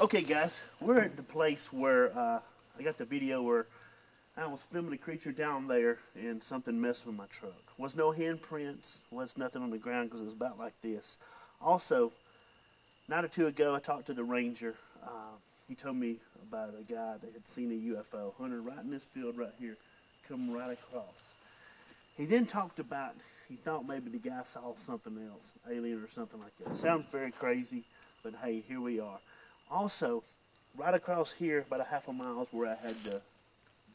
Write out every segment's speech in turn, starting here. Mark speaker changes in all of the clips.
Speaker 1: Okay guys, we're at the place where I got the video where I was filming a creature down there and something messed with my truck. Was no handprints, was nothing on the ground because it was about like this. Also, night or two ago I talked to the ranger. He told me about a guy that had seen a UFO hunter right in this field right here, come right across. He then talked about, he thought maybe the guy saw something else, alien or something like that. Sounds very crazy, but hey, here we are. Also, right across here, about a half a mile is where I had the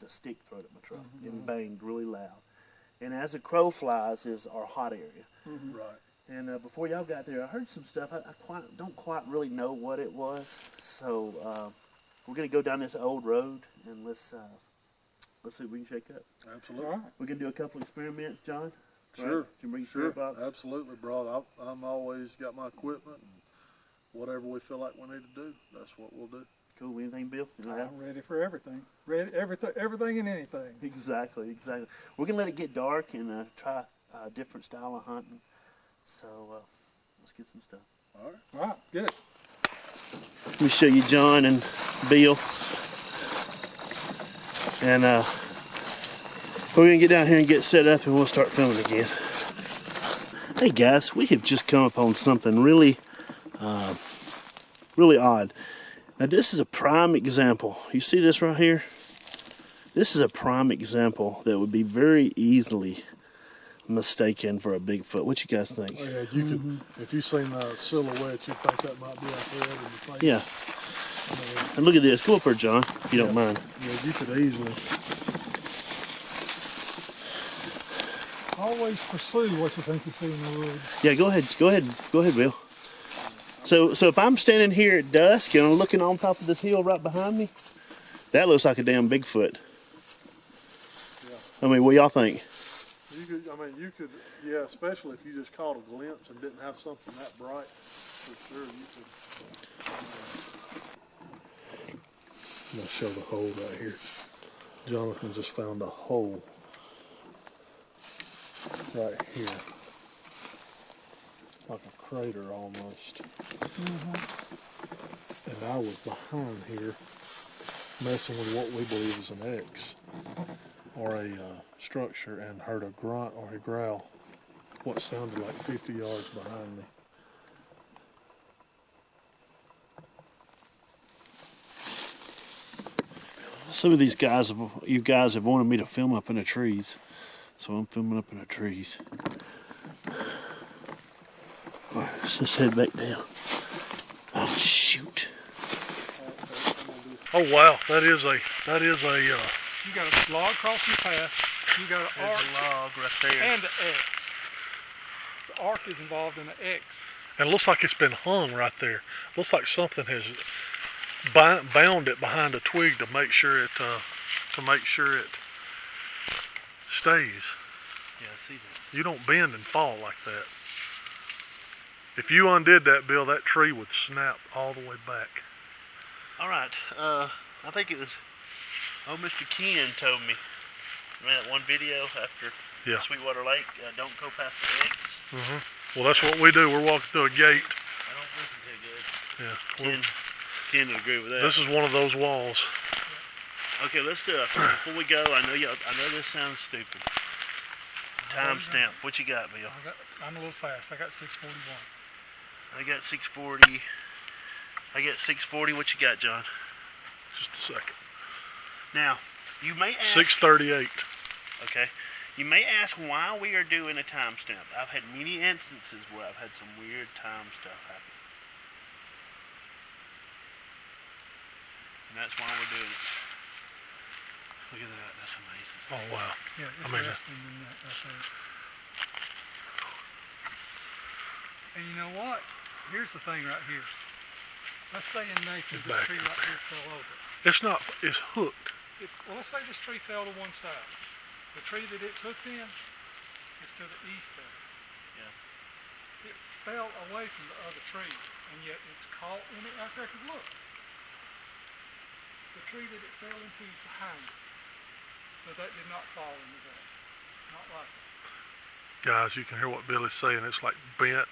Speaker 1: stick thrown at my truck and banged really loud. And as the crow flies is our hot area.
Speaker 2: Right.
Speaker 1: And before y'all got there, I heard some stuff. I don't quite really know what it was. So we're gonna go down this old road and let's see what we can shake up.
Speaker 2: Absolutely.
Speaker 3: Right.
Speaker 1: We're gonna do a couple experiments, John.
Speaker 2: Sure.
Speaker 1: Right? You bring
Speaker 2: Sure.
Speaker 1: box?
Speaker 2: Absolutely, bro. I'm always got my equipment and whatever we feel like we need to do, that's what we'll do.
Speaker 1: Cool. Anything, Bill? You know
Speaker 3: I'm ready for everything. Ready, everything and anything.
Speaker 1: Exactly, exactly. We're gonna let it get dark and try a different style of hunting. So let's get some stuff.
Speaker 2: All right.
Speaker 3: All right, good.
Speaker 1: Let me show you John and Bill. And we're gonna get down here and get set up and we'll start filming again. Hey guys, we have just come upon something really odd. Now this is a prime example. You see this right here? This is a prime example that would be very easily mistaken for a Bigfoot. What you guys think?
Speaker 2: Oh, yeah, you could, if you seen the silhouette, you'd think that might be a head in the face.
Speaker 1: Yeah. And look at this. Go up here, John, if you don't mind.
Speaker 2: Yeah, you could easily.
Speaker 3: Always pursue what you think you see in the woods.
Speaker 1: Yeah, go ahead, Bill. So if I'm standing here at dusk and I'm looking on top of this hill right behind me, that looks like a damn Bigfoot.
Speaker 2: Yeah.
Speaker 1: I mean, what y'all think?
Speaker 2: You could, yeah, especially if you just caught a glimpse and didn't have something that bright, for sure you could. I'm gonna show the hole right here. Jonathan just found a hole right here, like a crater almost. And I was behind here messing with what we believe is an X or a structure and heard a grunt or a growl, what sounded like 50 yards behind me.
Speaker 1: Some of these guys, you guys have wanted me to film up in the trees, so I'm filming up in the trees. All right, let's head back down. Oh shoot!
Speaker 2: Oh wow, that is a
Speaker 3: You got a log crossing path. You got an arc
Speaker 1: log right there.
Speaker 3: and an X. The arc is involved in the X.
Speaker 2: and it looks like it's been hung right there. Looks like something has bound it behind a twig to make sure it stays.
Speaker 1: Yeah, I see that.
Speaker 2: You don't bend and fall like that. If you undid that, Bill, that tree would snap all the way back.
Speaker 1: All right, I think it was, Mr. Ken told me, that one video after Sweetwater Lake, don't go past the eggs.
Speaker 2: Well, that's what we do. We're walking through a gate.
Speaker 1: I don't listen too good.
Speaker 2: Yeah.
Speaker 1: Ken would agree with that.
Speaker 2: This is one of those walls.
Speaker 1: Okay, let's do it. Before we go, I know this sounds stupid. Timestamp. What you got, Bill?
Speaker 3: I'm a little fast. I got 6:41.
Speaker 1: I got 6:40. I got 6:40. What you got, John?
Speaker 2: Just a second.
Speaker 1: Now, you may ask.
Speaker 2: 6:38.
Speaker 1: Okay. You may ask why we are doing a timestamp. I've had many instances where I've had some weird time stuff happen. And that's why we're doing it. Look at that. That's amazing.
Speaker 2: Oh wow.
Speaker 3: Yeah, it's
Speaker 2: Amazing.
Speaker 3: resting in that right there. And you know what? Here's the thing right here. Let's say in nature this tree right here fell over.
Speaker 2: It's not. It's hooked.
Speaker 3: Well, let's say this tree fell to one side. The tree that it's hooked in is to the east of it.
Speaker 1: Yeah.
Speaker 3: It fell away from the other tree, and yet it's caught in it right there. 'Cause look, the tree that it fell into is behind it. So that did not fall into that. Not like it.
Speaker 2: Guys, you can hear what Billy's saying. It's like bent,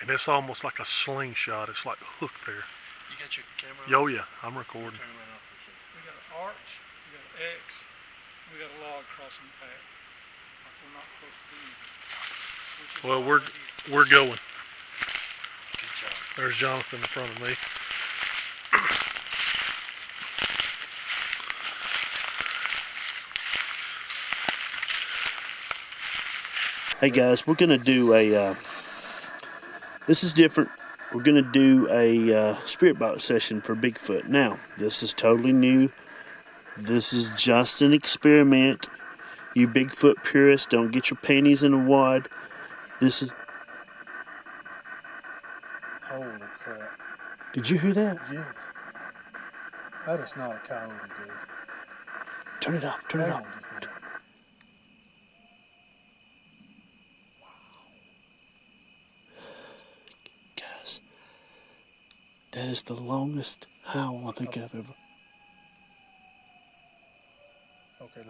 Speaker 2: and it's almost like a slingshot. It's like hooked there.
Speaker 1: You
Speaker 2: Got your camera?
Speaker 4: Yo, yeah, I'm recording.
Speaker 2: Turn that off for a second.
Speaker 3: We got an arch, we got an X, we got a log crossing the path. Like we're not supposed to do anything.
Speaker 4: Well, we're going.
Speaker 2: Good job.
Speaker 4: There's Jonathan in front of me.
Speaker 1: Hey guys, we're gonna do a. This is different. We're gonna do a spirit box session for Bigfoot. Now, this is totally new. This is just an experiment. You Bigfoot purists, don't get your panties in a wad. This is.
Speaker 2: Holy crap.
Speaker 1: Did you hear that?
Speaker 2: Yes. That is not a coyote, dude.
Speaker 1: Turn it off. Turn it off. Guys, that is the longest howl I think I've ever.
Speaker 2: Okay,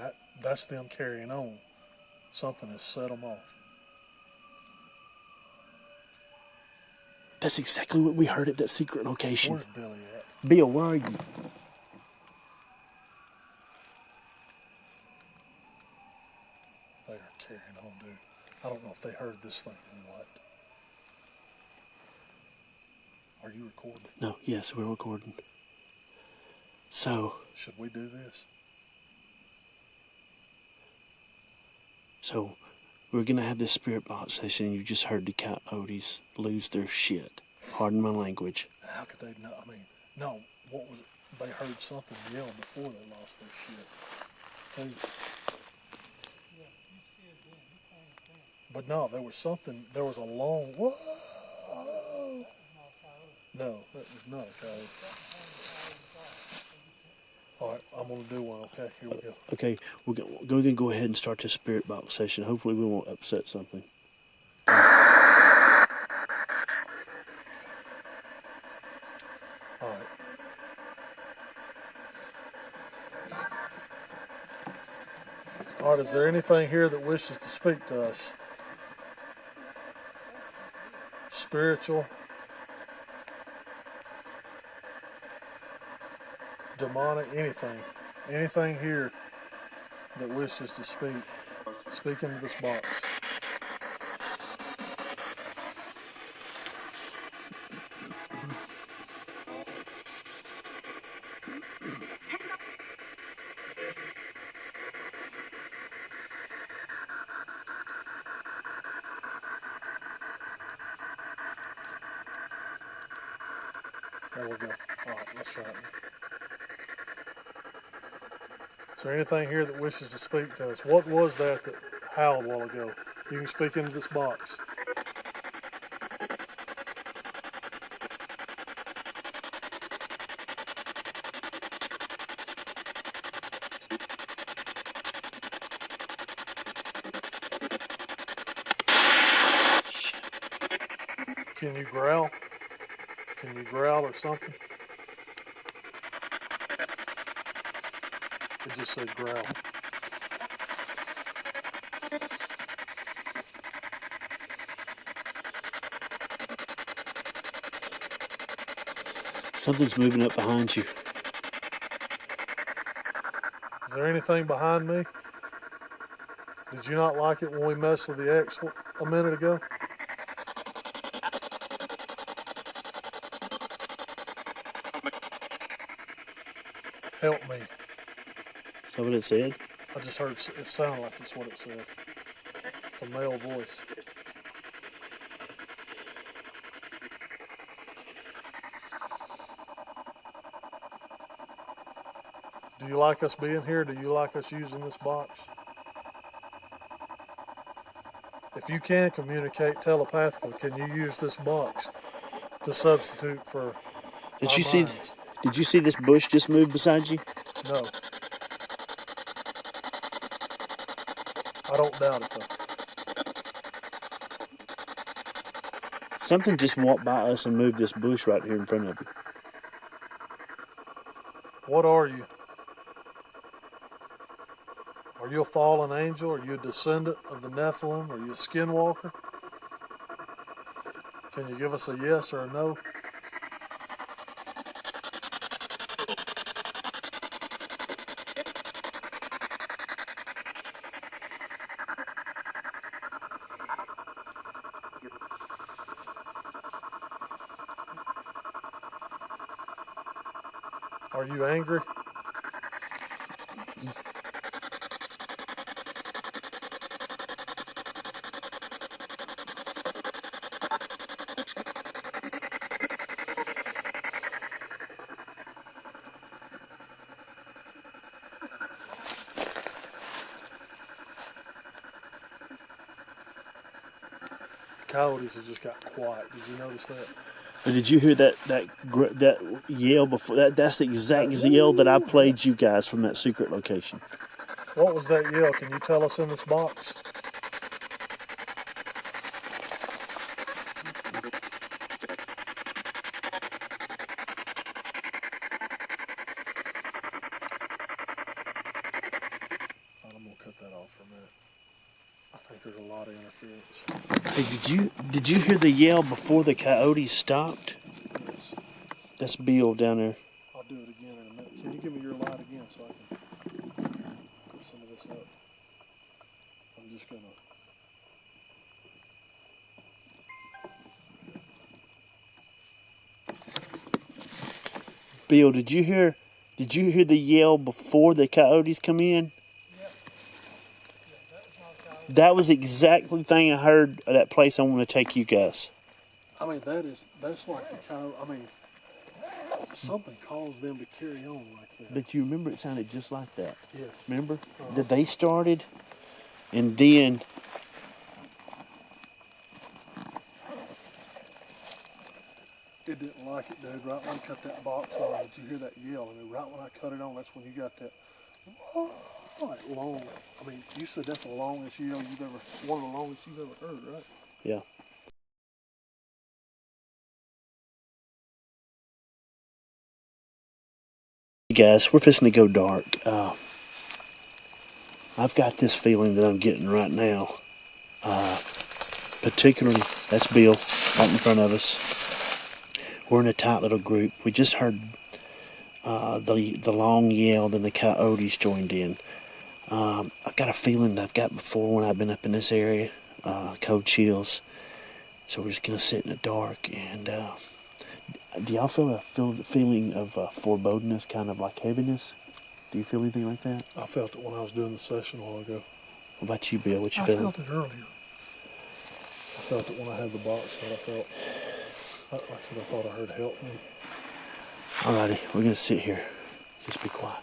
Speaker 2: that's them carrying on. Something has set them off.
Speaker 1: That's exactly what we heard at that secret location.
Speaker 2: Where's Billy at?
Speaker 1: Bill, where are you?
Speaker 2: They are carrying on, dude. I don't know if they heard this thing or what. Are you recording?
Speaker 1: No, yes, we're recording. So
Speaker 2: Should we do this?
Speaker 1: we're gonna have this spirit box session. You just heard the coyotes lose their shit. Pardon my language.
Speaker 2: How could they know? I mean, no, what was it? They heard something yell before they lost their shit. But no, there was something, there was a long, whoa! No, that was not a coyote. Alright, I'm gonna do one, okay? Here we go.
Speaker 1: Okay, we're going to go ahead and start this spirit box session. Hopefully we won't upset something.
Speaker 2: Alright. Alright, is there anything here that wishes to speak to us? Spiritual, demonic, anything here that wishes to speak into this box. There we go. Alright, let's try it. Is there anything here that wishes to speak to us? What was that howled a while ago? You can speak into this box. Can you growl? Can you growl or something? It just said growl.
Speaker 1: Something's moving up behind you.
Speaker 2: Is there anything behind me? Did you not like it when we messed with the X a minute ago? Help me.
Speaker 1: Is that what it said?
Speaker 2: I just heard it sound like it's what it said. It's a male voice. Do you like us being here? Do you like us using this box? If you can communicate telepathically, can you use this box to substitute for
Speaker 1: Did
Speaker 2: our
Speaker 1: you see?
Speaker 2: minds?
Speaker 1: Did you see this bush just move beside you?
Speaker 2: No. I don't doubt it though.
Speaker 1: Something just walked by us and moved this bush right here in front of you.
Speaker 2: What are you? Are you a fallen angel? Are you a descendant of the Nephilim? Are you a skinwalker? Can you give us a yes or a no? Are you angry? Coyotes have just got quiet. Did you notice that?
Speaker 1: Did you hear that yell before? That's the exact yell that I played you guys from that secret location.
Speaker 2: What was that yell? Can you tell us in this box? I'm gonna cut that off for a minute. I think there's a lot of interference.
Speaker 1: Hey, did you hear the yell before the coyotes stopped?
Speaker 2: Yes.
Speaker 1: That's Bill down there.
Speaker 2: I'll do it again in a minute. Can you give me your light again so I can put some of this up? I'm just gonna.
Speaker 1: Bill, did you hear the yell before the coyotes come in? That was exactly the thing I heard at that place I want to take you guys.
Speaker 2: I mean, that's like the coyote. I mean, something caused them to carry on like that.
Speaker 1: But you remember it sounded just like that.
Speaker 2: Yes.
Speaker 1: Remember? That they started, and then
Speaker 2: It didn't like it, dude. Right when I cut that box on, did you hear that yell? I mean, right when I cut it on, that's when you got that like long. I mean, you said that's the longest yell you've ever, one of the longest you've ever heard, right?
Speaker 1: yeah. Hey guys, we're fixing to go dark. I've got this feeling that I'm getting right now. Particularly, that's Bill right in front of us. We're in a tight little group. We just heard the long yell, then the coyotes joined in. I've got a feeling that I've got before when I've been up in this area, cold chills. So we're just gonna sit in the dark. And do y'all feel the feeling of forebodingness, kind of like heaviness? Do you feel anything like that?
Speaker 2: I felt it when I was doing the session a while ago.
Speaker 1: What about you, Bill? What you
Speaker 2: I
Speaker 1: feeling?
Speaker 2: felt it earlier. I felt it when I had the box that I felt. Like I said, I thought I heard help me.
Speaker 1: Alrighty, we're gonna sit here. Just be quiet.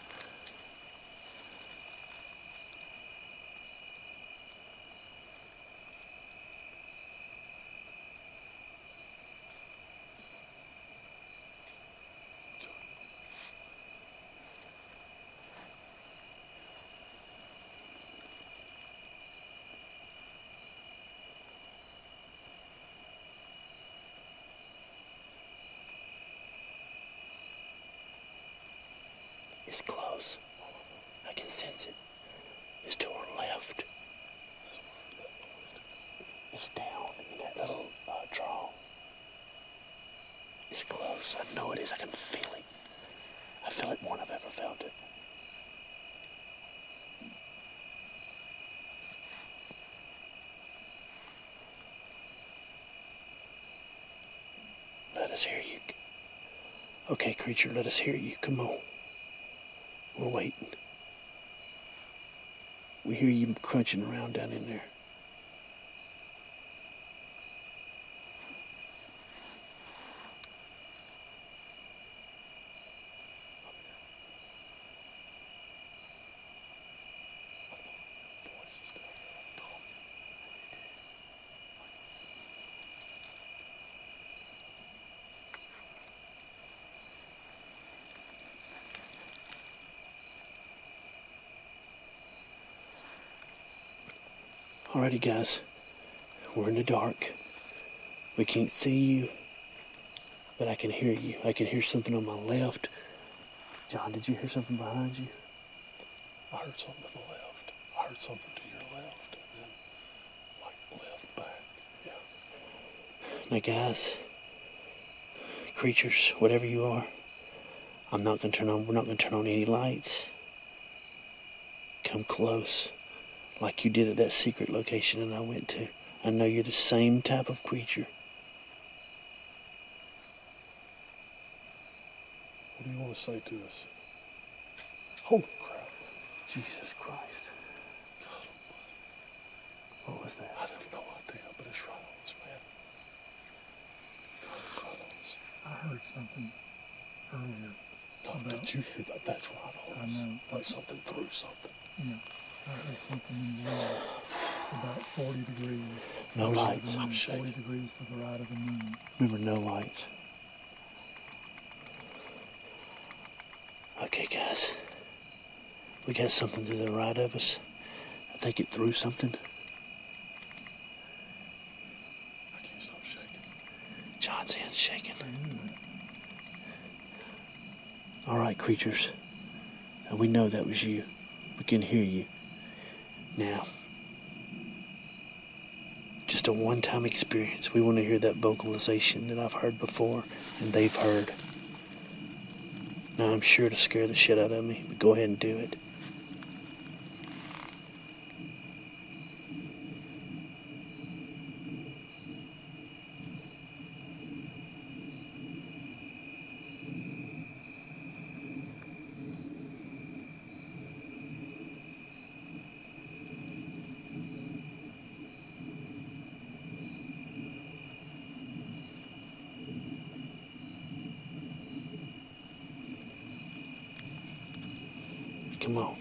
Speaker 1: It's close. I can sense it. It's to our left. It's down in that little draw. It's close. I know it is. I can feel it. I feel it more than I've ever felt it. Let us hear you. Okay, creature, let us hear you. Come on. We're waiting. We hear you crunching around down in there. Alrighty guys, we're in the dark. We can't see you, but I can hear you. I can hear something on my left. John, did you hear something behind you?
Speaker 2: I heard something to the left. I heard something to your left, and then like left back. Yeah.
Speaker 1: Now guys, creatures, whatever you are, we're not gonna turn on any lights. Come close. Like you did at that secret location that I went to. I know you're the same type of creature.
Speaker 2: What do you want to say to us? Holy crap.
Speaker 1: Jesus Christ. What was that?
Speaker 2: I have no idea, but it's right on us, man. God, it's right on us.
Speaker 3: I heard something earlier.
Speaker 2: No, did you hear that? That's right on us.
Speaker 3: I know.
Speaker 2: Like something threw something.
Speaker 3: Yeah, I heard something in the woods about 40 degrees.
Speaker 1: No
Speaker 3: for the
Speaker 1: lights.
Speaker 3: moon,
Speaker 2: I'm shaking.
Speaker 3: 40 degrees for the right of the moon.
Speaker 1: Remember, no lights. Okay, guys. We got something to the right of us. I think it threw something.
Speaker 2: I can't stop shaking.
Speaker 1: John's hand's shaking.
Speaker 3: I knew that.
Speaker 1: All right, creatures. And we know that was you. We can hear you. Now, just a one-time experience. We want to hear that vocalization that I've heard before and they've heard. Now, I'm sure to scare the shit out of me, but go ahead and do it. Come on.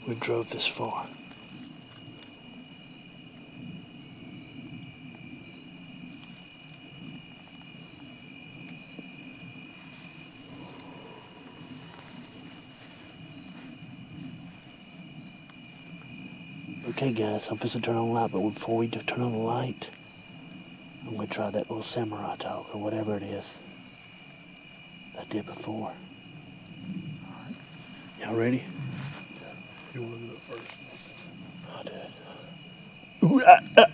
Speaker 1: We've drove this far. Okay, guys, I'm supposed to turn on the light, but before we turn on the light, I'm going to try that little samurai talk or whatever it is I did before. Y'all ready?
Speaker 2: You want to do it first?
Speaker 1: I'll do it. Ooh, ah, ah.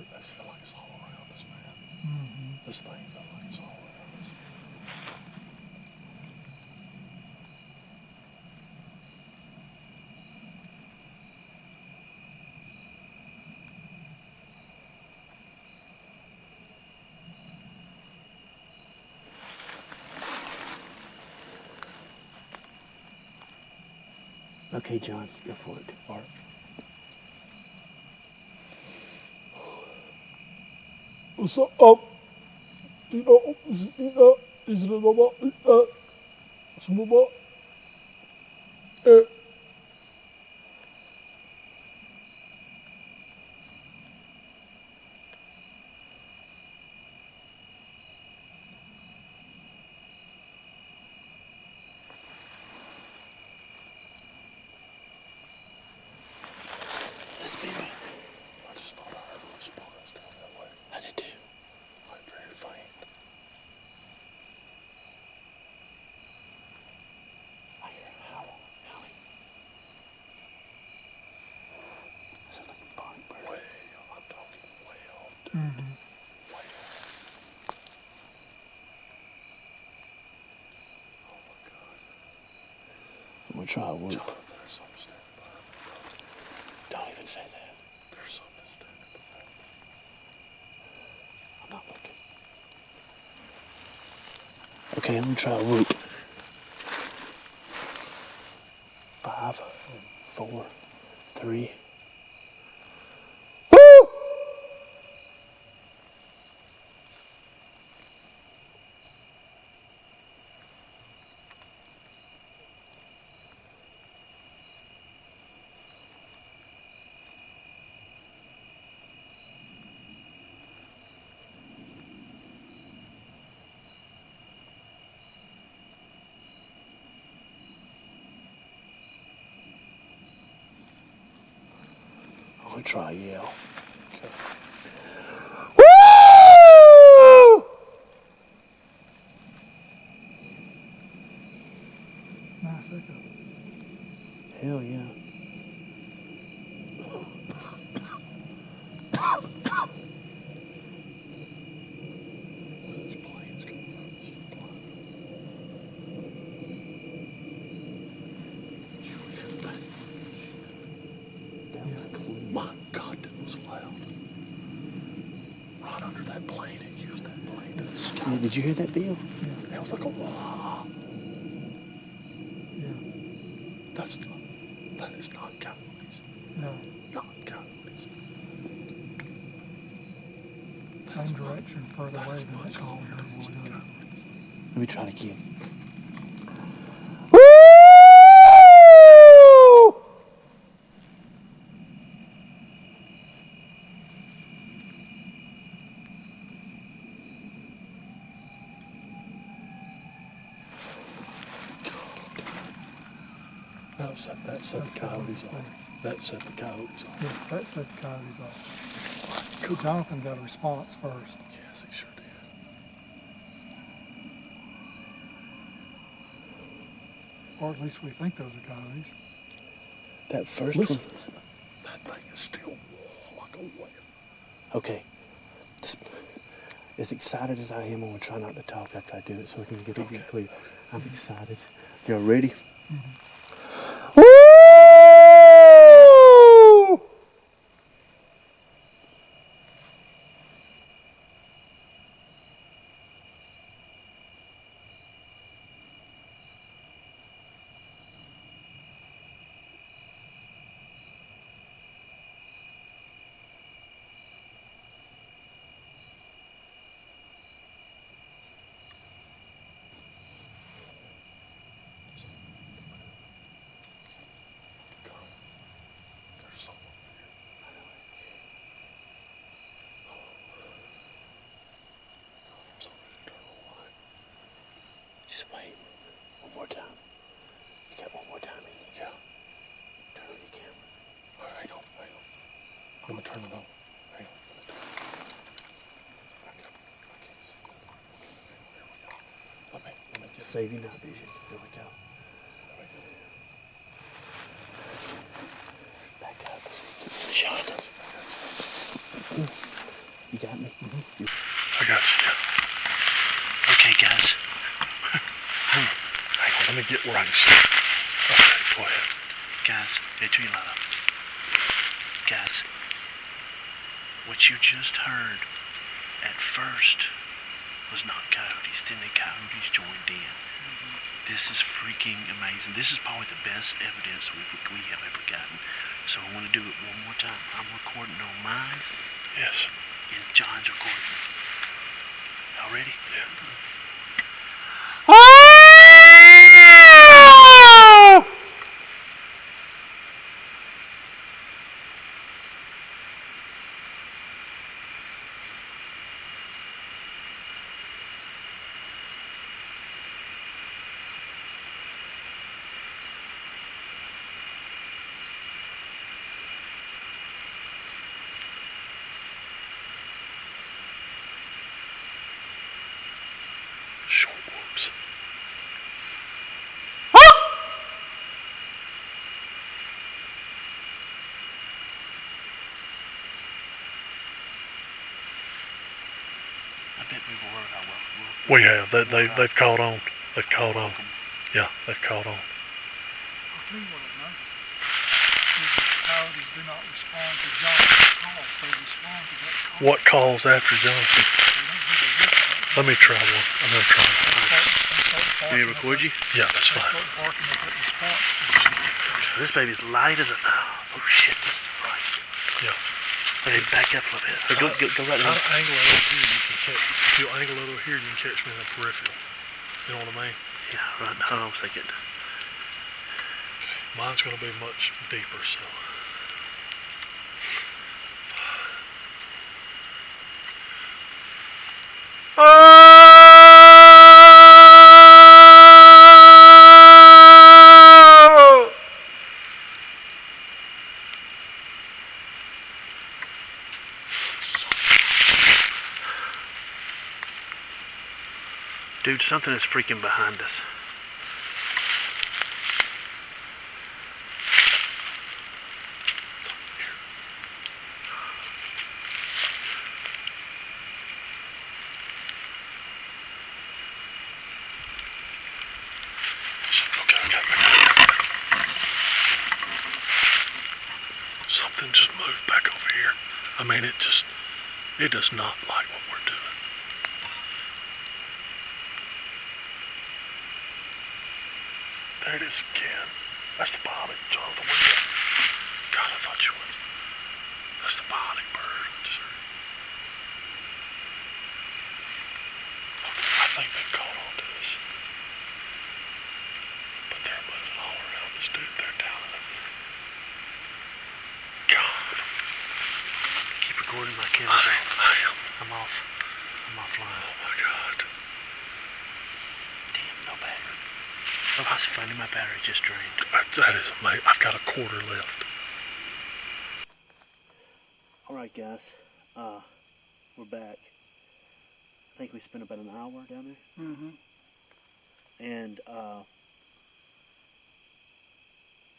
Speaker 2: I feel like it's all around us, man. This thing feels like it's all around us.
Speaker 1: Okay, John, go for it.
Speaker 2: All right. What's up? Is it about some about
Speaker 1: Let's be right.
Speaker 2: I just thought I heard a response down that way.
Speaker 1: I did too.
Speaker 2: Like very faint.
Speaker 1: I hear a howling. Sounds like a barn bird.
Speaker 2: Way, I'm talking way off, dude. Way off. Oh my God.
Speaker 1: I'm gonna try a whoop.
Speaker 2: John, there's something standing behind me, bro.
Speaker 1: Don't even say that.
Speaker 2: There's something standing behind me.
Speaker 1: I'm not looking. Okay, I'm gonna try a whoop. 5, 4, 3. Woo! I'm gonna try a yell.
Speaker 2: Okay.
Speaker 1: Woo!
Speaker 3: Nice echo.
Speaker 1: Hell yeah.
Speaker 2: These planes coming over, flying. that plane. It used that plane to the sky.
Speaker 1: Did you hear that, Bill?
Speaker 2: Yeah. It was like a wah.
Speaker 3: Yeah.
Speaker 2: That is not coyotes.
Speaker 3: No.
Speaker 2: Not coyotes.
Speaker 3: Same direction, further away than that call we heard a while ago.
Speaker 1: Let me try it again.
Speaker 2: No, that set the coyotes off. That set the coyotes off.
Speaker 3: Yeah, that set the coyotes off. Jonathan got a response first.
Speaker 2: Yes, he sure did.
Speaker 3: Or at least we think those are coyotes.
Speaker 1: That first
Speaker 2: Listen,
Speaker 1: one.
Speaker 2: that thing is still like a whale.
Speaker 1: Okay. As excited as I am, I'm going to try not to talk after I do it so we can get it clear. I'm excited. Y'all ready? Woo!
Speaker 2: There's someone here. I'm so ready to turn on the light.
Speaker 1: Just wait. One more time. You got one more time in you.
Speaker 2: Yeah.
Speaker 1: Turn on your camera.
Speaker 2: All right, hang on. I'm gonna turn it on. Hang on. I can't see that. Okay, here we go. Let me get
Speaker 1: Saving night vision. There we go. Back up so you get the shot. You got me?
Speaker 4: I got you.
Speaker 1: Okay, guys.
Speaker 4: Hang on, let me get where I can see. Okay, go ahead.
Speaker 1: Guys, hey, turn your light off. Guys, what you just heard at first was not coyotes. Then the coyotes joined in. This is freaking amazing. This is probably the best evidence we have ever gotten. So I want to do it one more time. I'm recording on mine,
Speaker 4: Yes.
Speaker 1: and John's recording. Y'all ready?
Speaker 4: Yeah. Short whoops.
Speaker 1: I bet we've ordered our welcome.
Speaker 4: We have. They've caught on. They've caught on. Yeah, they've caught on.
Speaker 3: I'll tell you what I've noticed. Is that coyotes do not respond to Jonathan's calls. They respond to that call.
Speaker 4: What calls after Jonathan?
Speaker 3: They don't give a rip about it.
Speaker 4: Let me try one. I'm gonna try one.
Speaker 3: They start
Speaker 1: Can we
Speaker 3: barking
Speaker 1: record
Speaker 3: at
Speaker 1: you?
Speaker 4: Yeah, that's
Speaker 3: They
Speaker 4: fine.
Speaker 3: start barking at that response.
Speaker 1: This baby's light as a... Oh, shit. Right.
Speaker 4: Yeah.
Speaker 1: Okay, back up a little bit. Go right
Speaker 4: Try
Speaker 1: there.
Speaker 4: to angle it over here. You can catch. If you angle it over here, you can catch me in the peripheral. You know what I mean?
Speaker 1: Yeah, right. Hold on a second.
Speaker 4: Mine's gonna be much deeper, so.
Speaker 1: Dude, something is freaking behind us.
Speaker 4: Okay. Something just moved back over here. I mean, it does not like what we're to it. There it is again. That's the bionic, Jonathan. Where you at? God, I thought you would. That's the bionic bird. I think they caught on to us. But they're moving all around us, dude. They're down in it. God.
Speaker 5: Keep recording, my camera's off.
Speaker 4: I am.
Speaker 5: I'm off. I'm offline.
Speaker 4: Oh my God.
Speaker 5: Damn, no battery. Oh, that's funny, my battery just drained.
Speaker 4: That is amazing. I've got a quarter left.
Speaker 1: Alright guys, we're back. I think we spent about an hour down there.
Speaker 3: Mm-hmm.
Speaker 1: And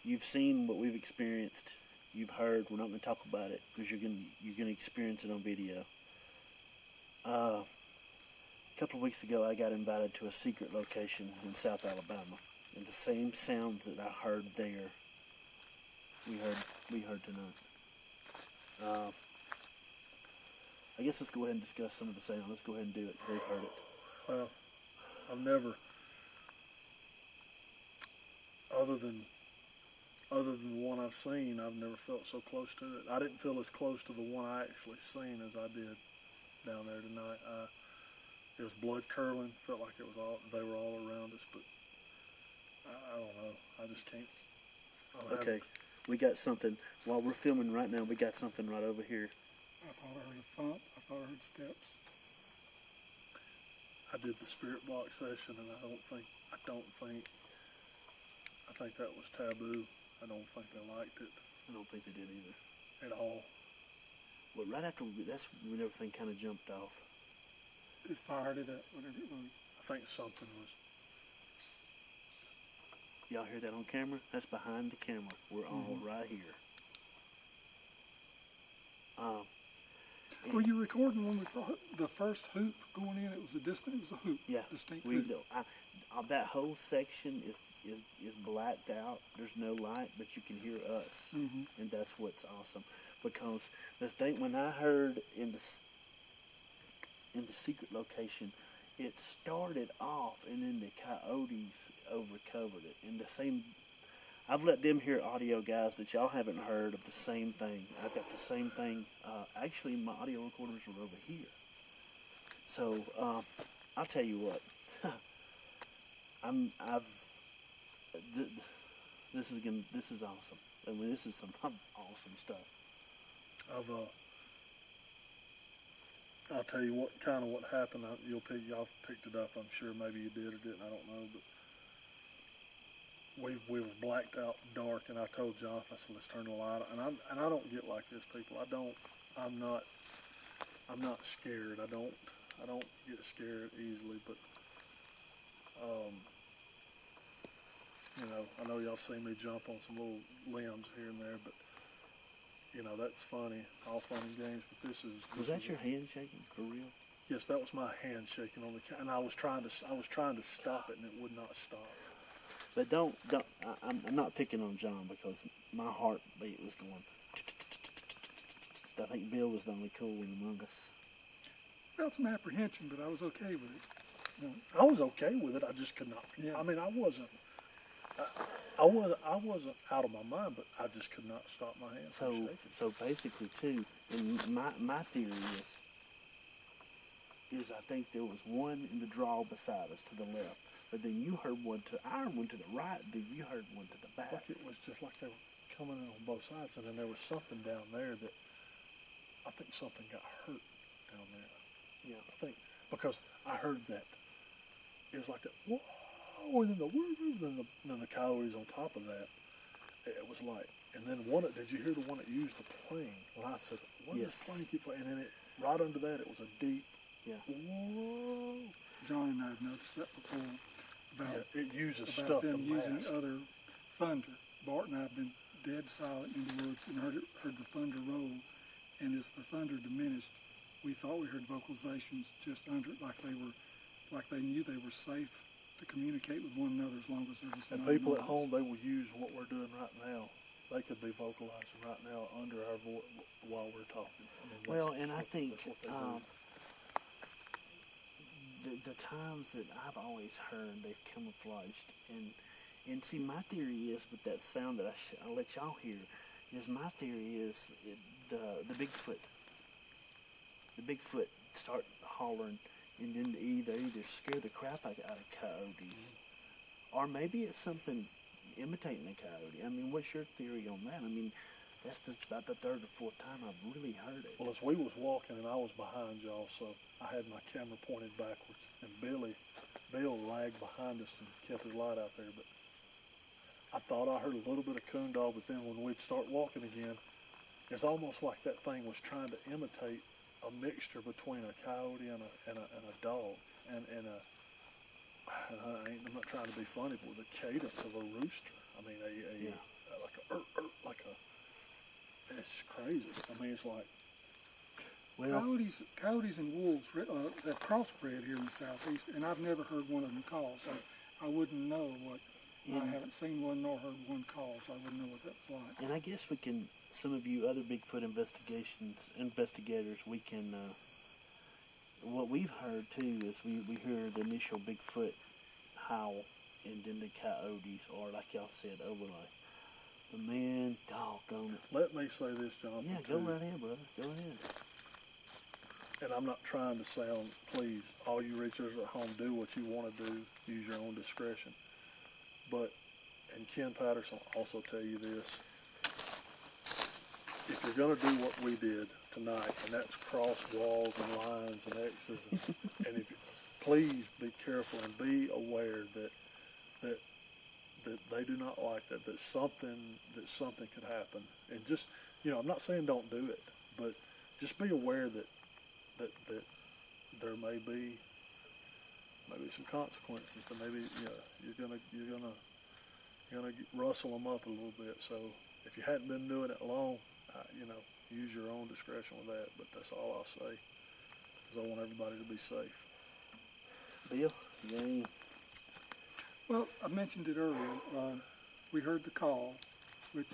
Speaker 1: you've seen what we've experienced. You've heard. We're not going to talk about it because you're gonna experience it on video. A couple of weeks ago, I got invited to a secret location in South Alabama, and the same sounds that I heard there, we heard tonight. I guess let's go ahead and discuss some of the sound. Let's go ahead and do it. They've heard it.
Speaker 2: Well, I've never, other than the one I've seen, I've never felt so close to it. I didn't feel as close to the one I actually seen as I did down there tonight. It was blood curdling. Felt like they were all around us, but I don't know. I just can't.
Speaker 1: Okay, we got something. While we're filming right now, we got something right over here.
Speaker 3: I thought I heard a thump. I thought I heard steps.
Speaker 2: I did the spirit box session, and I think that was taboo. I don't think they liked it
Speaker 1: I don't think they did either.
Speaker 2: at all.
Speaker 1: Well, right after that's when everything kind of jumped off.
Speaker 3: It fired it up, whatever it was.
Speaker 2: I think something was.
Speaker 1: Y'all hear that on camera? That's behind the camera. We're all right here.
Speaker 3: Were you recording when we thought the first hoop going in? It was a hoop.
Speaker 1: Yeah,
Speaker 3: Distinct
Speaker 1: we
Speaker 3: hoop.
Speaker 1: do. That whole section is blacked out. There's no light, but you can hear us, and that's what's awesome. Because the thing when I heard in the secret location, it started off, and then the coyotes overcovered it. And the same, I've let them hear audio, guys, that y'all haven't heard of the same thing. I've got the same thing. Actually, my audio recorders were over here. So I'll tell you what. This is awesome. I mean, this is some awesome stuff.
Speaker 2: I'll tell you what happened. Y'all picked it up. I'm sure maybe you did or didn't. I don't know, but we was blacked out, dark, and I told Jonathan, I said, let's turn the light on. And I don't get like this, people. I'm not scared. I don't get scared easily, but I know y'all seen me jump on some little limbs here and there, but that's funny, all fun and games. But
Speaker 1: Was that your hand shaking for real?
Speaker 2: Yes, that was my hand shaking on the and I was trying to stop it, and it would not stop.
Speaker 1: But I'm not picking on John because my heartbeat was going. I think Bill was the only cool one among us.
Speaker 3: Felt some apprehension, but I was okay with it.
Speaker 2: I was okay with it. I just could not.
Speaker 3: Yeah.
Speaker 2: I mean, I wasn't out of my mind, but I just could not stop my hands from shaking.
Speaker 1: So basically, too, and my theory is I think there was one in the draw beside us to the left, but then you heard one I heard one to the right, then you heard one to the back.
Speaker 2: Like it was just like they were coming in on both sides, and then there was something down there that I think something got hurt down there.
Speaker 1: Yeah.
Speaker 2: I think because I heard that it was like that. Whoa, and then the coyotes on top of that. It was like, and then did you hear the one that used the plane? When I said, what does this plane keep flying? And then right under that, it was a deep, whoa.
Speaker 3: John and I have noticed that before. About
Speaker 2: It uses
Speaker 3: about
Speaker 2: stuff
Speaker 3: them
Speaker 2: to
Speaker 3: using
Speaker 2: mask.
Speaker 3: other thunder. Bart and I have been dead silent in the woods and heard the thunder roll. And as the thunder diminished, we thought we heard vocalizations just under it, like they knew they were safe to communicate with one another as long as there was
Speaker 2: And
Speaker 3: no
Speaker 2: people
Speaker 3: noise.
Speaker 2: at home, they will use what we're doing right now. They could be vocalizing right now under our voice while we're talking. I mean,
Speaker 1: Well,
Speaker 2: that's
Speaker 1: and I
Speaker 2: what-
Speaker 1: think
Speaker 2: that's what they do.
Speaker 1: the times that I've always heard they've camouflaged, and see, my theory is with that sound that I'll let y'all hear, is my theory is the Bigfoot. The Bigfoot start hollering, and then they either scare the crap out of coyotes, or maybe it's something imitating a coyote. I mean, what's your theory on that? I mean, that's about the third or fourth time I've really heard it.
Speaker 2: Well, as we was walking and I was behind y'all, so I had my camera pointed backwards, and Bill lagged behind us and kept his light out there, but I thought I heard a little bit of coon dog, but then when we'd start walking again, it's almost like that thing was trying to imitate a mixture between a coyote and a dog, and I'm not trying to be funny, but with the cadence of a rooster. I mean, like a, it's crazy. I mean, it's like,
Speaker 1: Well,
Speaker 3: Coyotes and wolves have crossbred here in the southeast, and I've never heard one of them call, so I wouldn't know what. I haven't seen one nor heard one call, so I wouldn't know what that was like.
Speaker 1: and I guess we can, some of you other Bigfoot investigators, we can, what we've heard too is we hear the initial Bigfoot howl, and then the coyotes, or like y'all said, overlay. But man, doggone it.
Speaker 2: let me say this, Jonathan.
Speaker 1: Yeah, go right ahead, brother. Go ahead.
Speaker 2: And I'm not trying to sound, please, all you researchers at home, do what you want to do, use your own discretion. But, and Ken Patterson will also tell you this, if you're going to do what we did tonight, and that's cross walls and lines and X's, and if you, please be careful and be aware that they do not like that something could happen. And just, I'm not saying don't do it, but just be aware that there may be some consequences. That maybe you're gonna rustle them up a little bit. So if you hadn't been doing it long, use your own discretion with that. But that's all I'll say, because I want everybody to be safe.
Speaker 1: Bill, you got any?
Speaker 3: Well, I mentioned it earlier. We heard the call, which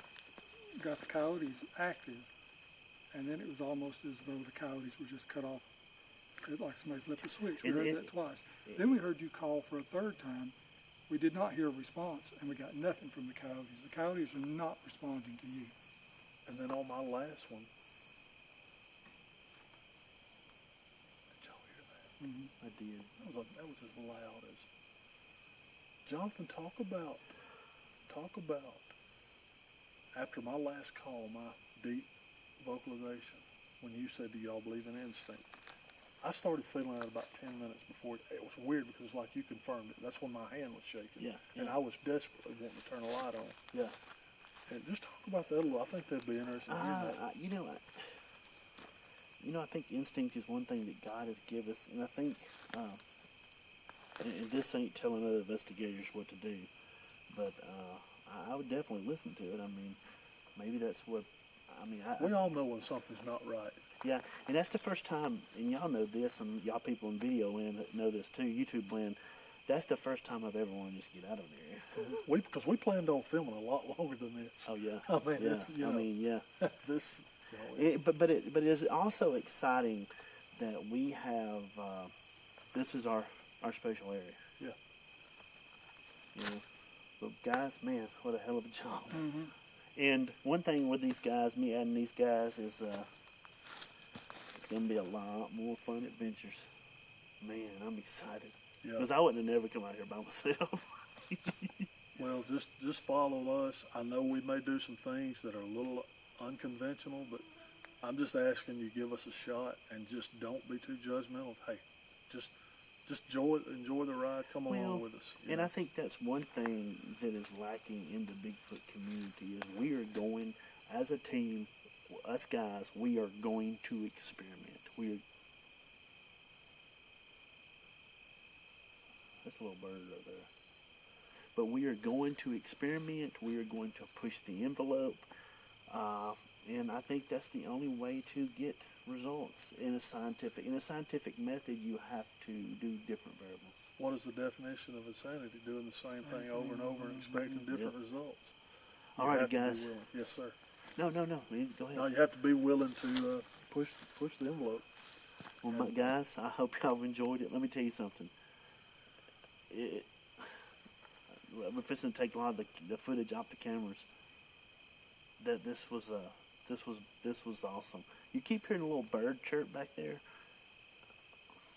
Speaker 3: got the coyotes active, and then it was almost as though the coyotes were just cut off, like somebody flipped a switch. We heard that twice. Then we heard you call for a third time. We did not hear a response, and we got nothing from the coyotes. The coyotes are not responding to you.
Speaker 2: And then on my last one, did y'all hear that?
Speaker 1: I did.
Speaker 2: That was as loud as. Jonathan, talk about after my last call, my deep vocalization, when you said, do y'all believe in instinct? I started feeling it about 10 minutes before. It was weird because like you confirmed it. That's when my hand was shaking.
Speaker 1: Yeah.
Speaker 2: And I was desperately wanting to turn a light on.
Speaker 1: Yeah.
Speaker 2: And just talk about that a little. I think that'd be interesting to hear that.
Speaker 1: I think instinct is one thing that God has given us, and I think, and this ain't telling other investigators what to do, but I would definitely listen to it. I mean, maybe that's what.
Speaker 2: We all know when something's not right.
Speaker 1: Yeah, and that's the first time, and y'all know this, and y'all people in video land know this too, YouTube land. That's the first time I've ever wanted to just get out of there.
Speaker 2: Because we planned on filming a lot longer than this.
Speaker 1: Oh yeah.
Speaker 2: I mean,
Speaker 1: yeah.
Speaker 2: This.
Speaker 1: But it is also exciting that we have. This is our special area.
Speaker 2: Yeah.
Speaker 1: But guys, man, what a hell of a job. Mm-hmm. And one thing with these guys, me adding these guys, is it's going to be a lot more fun adventures. Man, I'm excited. Because I wouldn't have never come out here by myself.
Speaker 2: Well, just follow us. I know we may do some things that are a little unconventional, but I'm just asking you give us a shot and just don't be too judgmental. Hey, just enjoy the ride. Come along with us.
Speaker 1: And I think that's one thing that is lacking in the Bigfoot community is we are going, as a team, us guys, we are going to experiment. That's a little bird right there. But we are going to experiment. We are going to push the envelope. And I think that's the only way to get results in a scientific method. You have to do different variables.
Speaker 2: What is the definition of insanity? Doing the same thing over and over and expecting different results.
Speaker 1: All right, guys.
Speaker 2: Yes, sir.
Speaker 1: No. Go ahead.
Speaker 2: No, you have to be willing to push the envelope.
Speaker 1: Well, guys, I hope y'all enjoyed it. Let me tell you something. We're fixing to take a lot of the footage off the cameras. This was awesome. You keep hearing a little bird chirp back there.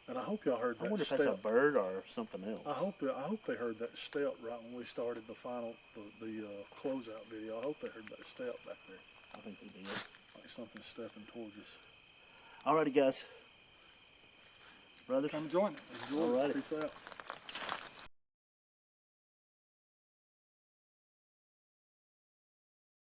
Speaker 2: And I hope y'all heard that
Speaker 1: I wonder if
Speaker 2: step.
Speaker 1: that's a bird or something else.
Speaker 2: I hope they heard that step right when we started the closeout video. I hope they heard that step back there.
Speaker 1: I think they did.
Speaker 2: Like something stepping towards us.
Speaker 1: Alrighty, guys. Brothers.
Speaker 3: Come join us.
Speaker 2: Enjoy.
Speaker 1: Alrighty.
Speaker 2: Peace out.